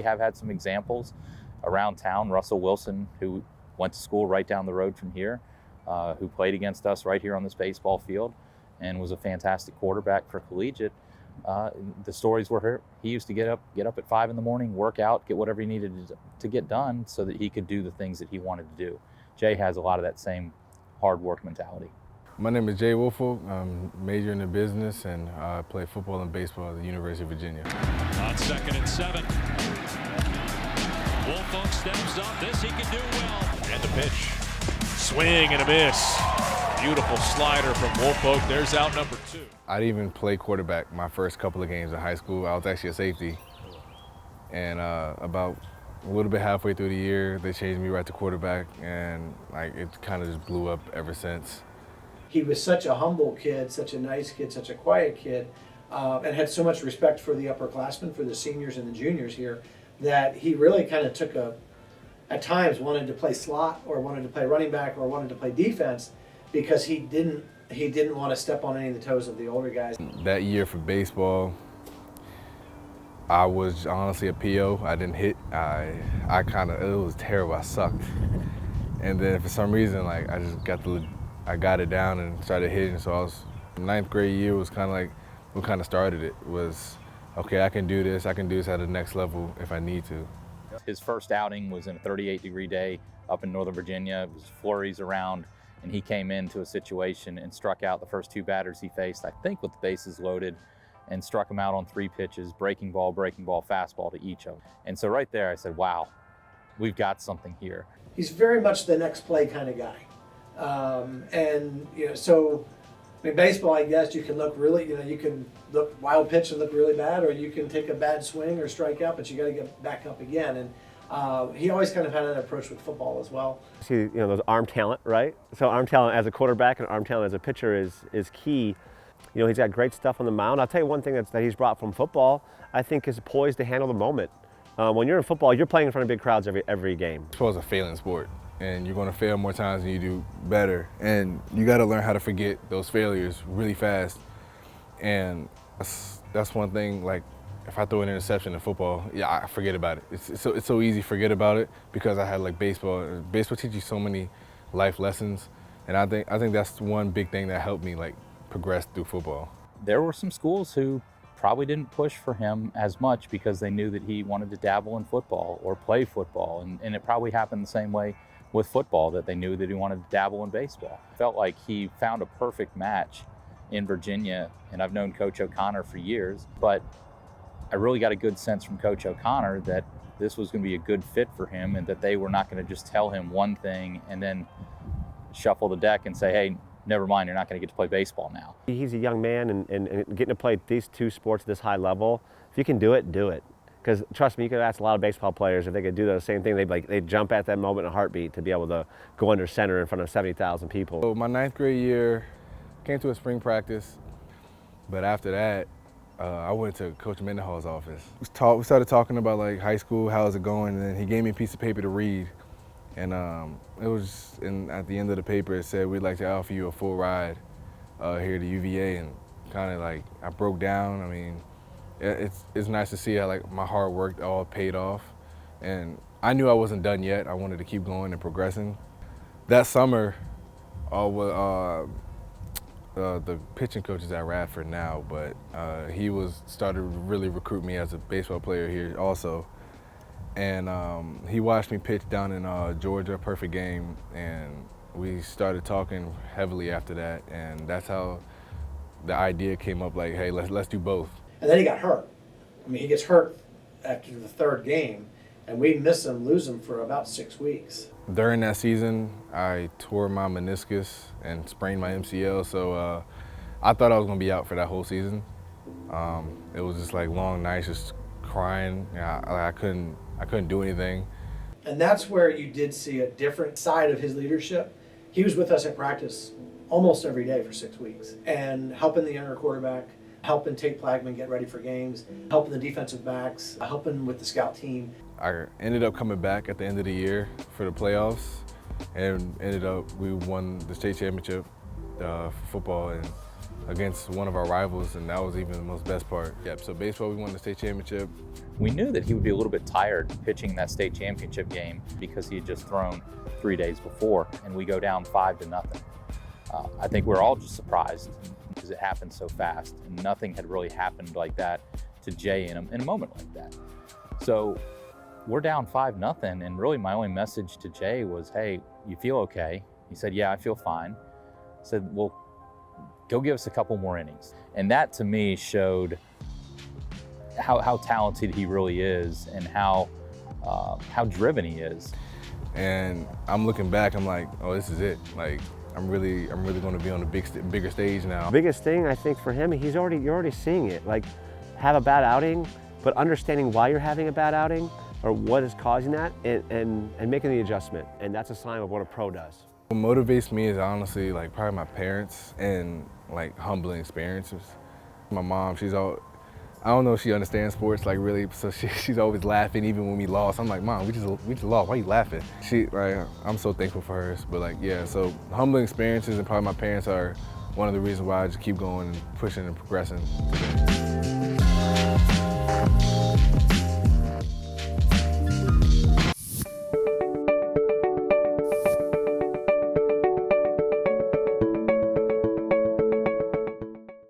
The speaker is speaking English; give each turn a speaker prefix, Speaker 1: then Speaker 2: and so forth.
Speaker 1: have had some examples around town. Russell Wilson, who went to school right down the road from here, who played against us right here on this baseball field and was a fantastic quarterback for collegiate. The stories were he used to get up at 5 in the morning, work out, get whatever he needed to get done so that he could do the things that he wanted to do. Jay has a lot of that same hard work mentality.
Speaker 2: My name is Jay Woolfolk. I'm majoring in business, and I play football and baseball at the University of Virginia.
Speaker 3: On 2nd and 7. Woolfolk steps up. This he can do well. And the pitch. Swing and a miss. Beautiful slider from Woolfolk. There's out number 2.
Speaker 2: I didn't even play quarterback my first couple of games in high school. I was actually a safety. And about a little bit halfway through the year, they changed me right to quarterback, and like it kind of just blew up ever since.
Speaker 4: He was such a humble kid, such a nice kid, such a quiet kid, and had so much respect for the upperclassmen, for the seniors and the juniors here, that he really kind of took at times wanted to play slot or wanted to play running back or wanted to play defense because he didn't want to step on any of the toes of the older guys.
Speaker 2: That year for baseball, I was honestly a PO. I didn't hit. It was terrible. I sucked. And then for some reason, like I got it down and started hitting. So ninth grade year was kind of like what kind of started it. Was, okay, I can do this. I can do this at the next level if I need to.
Speaker 1: His first outing was in a 38-degree day up in Northern Virginia. It was flurries around, and he came into a situation and struck out the first 2 batters he faced, I think with the bases loaded, and struck him out on 3 pitches, breaking ball, fastball to each of them. And so right there I said, wow, we've got something here.
Speaker 4: He's very much the next play kind of guy. So I mean, baseball, I guess you can look really, you can look wild pitch and look really bad, or you can take a bad swing or strike out, but you got to get back up again. And he always kind of had that approach with football as well.
Speaker 5: See, those arm talent, right? So arm talent as a quarterback and arm talent as a pitcher is key. He's got great stuff on the mound. I'll tell you one thing that he's brought from football, I think, is poised to handle the moment. When you're in football, you're playing in front of big crowds every game.
Speaker 2: Football is a failing sport, and you're going to fail more times than you do better. And you got to learn how to forget those failures really fast. And that's one thing, like, if I throw an interception in football, I forget about it. It's so easy to forget about it because I had like baseball. Baseball teaches you so many life lessons, and I think that's one big thing that helped me like progress through football.
Speaker 1: There were some schools who probably didn't push for him as much because they knew that he wanted to dabble in football or play football, and it probably happened the same way with football, that they knew that he wanted to dabble in baseball. Felt like he found a perfect match in Virginia, and I've known Coach O'Connor for years, but I really got a good sense from Coach O'Connor that this was going to be a good fit for him, and that they were not going to just tell him one thing and then shuffle the deck and say, hey, never mind, you're not going to get to play baseball now. He's a young man, and getting to play these 2 sports at this high level, if you can do it, do it. Because trust me, you could ask a lot of baseball players if they could do the same thing. They'd jump at that moment in a heartbeat to be able to go under center in front of 70,000 people.
Speaker 2: So my 9th grade year, came to a spring practice, but after that, I went to Coach Mendenhall's office. We started talking about like high school, how's it going, and then he gave me a piece of paper to read. And at the end of the paper, it said, we'd like to offer you a full ride here to UVA. And kind of like, I broke down. I mean, it's nice to see how like my hard work all paid off. And I knew I wasn't done yet. I wanted to keep going and progressing. That summer, the pitching coach is at Radford now, but he started to really recruit me as a baseball player here also. And he watched me pitch down in Georgia, perfect game, and we started talking heavily after that, and that's how the idea came up, like, hey, let's do both.
Speaker 4: And then he got hurt. I mean, he gets hurt after the 3rd game, and we lose him for about 6 weeks.
Speaker 2: During that season, I tore my meniscus and sprained my MCL, so I thought I was going to be out for that whole season. It was just like long nights, just crying. I couldn't do anything.
Speaker 4: And that's where you did see a different side of his leadership. He was with us at practice almost every day for 6 weeks, and helping the younger quarterback, helping Tate Plagman get ready for games, helping the defensive backs, helping with the scout team.
Speaker 2: I ended up coming back at the end of the year for the playoffs, and we won the state championship for football, and against one of our rivals, and that was even the most best part. Yep, so baseball, we won the state championship.
Speaker 1: We knew that he would be a little bit tired pitching that state championship game because he had just thrown 3 days before, and we go down 5-0. I think we're all just surprised because it happened so fast, and nothing had really happened like that to Jay in a moment like that. So we're down 5-0, and really my only message to Jay was, hey, you feel okay? He said, yeah, I feel fine. I said, well, go give us a couple more innings. And that to me showed how talented he really is and how driven he is.
Speaker 2: And I'm looking back, I'm like, oh, this is it. Like, I'm really going to be on the bigger stage now.
Speaker 5: Biggest thing I think for him, you're already seeing it. Like, have a bad outing, but understanding why you're having a bad outing or what is causing that, and making the adjustment. And that's a sign of what a pro does.
Speaker 2: What motivates me is honestly like probably my parents and like humbling experiences. My mom, I don't know if she understands sports like really, so she's always laughing even when we lost. I'm like, Mom, we just lost. Why are you laughing? I'm so thankful for her. But like, yeah, so humbling experiences and probably my parents are one of the reasons why I just keep going and pushing and progressing today.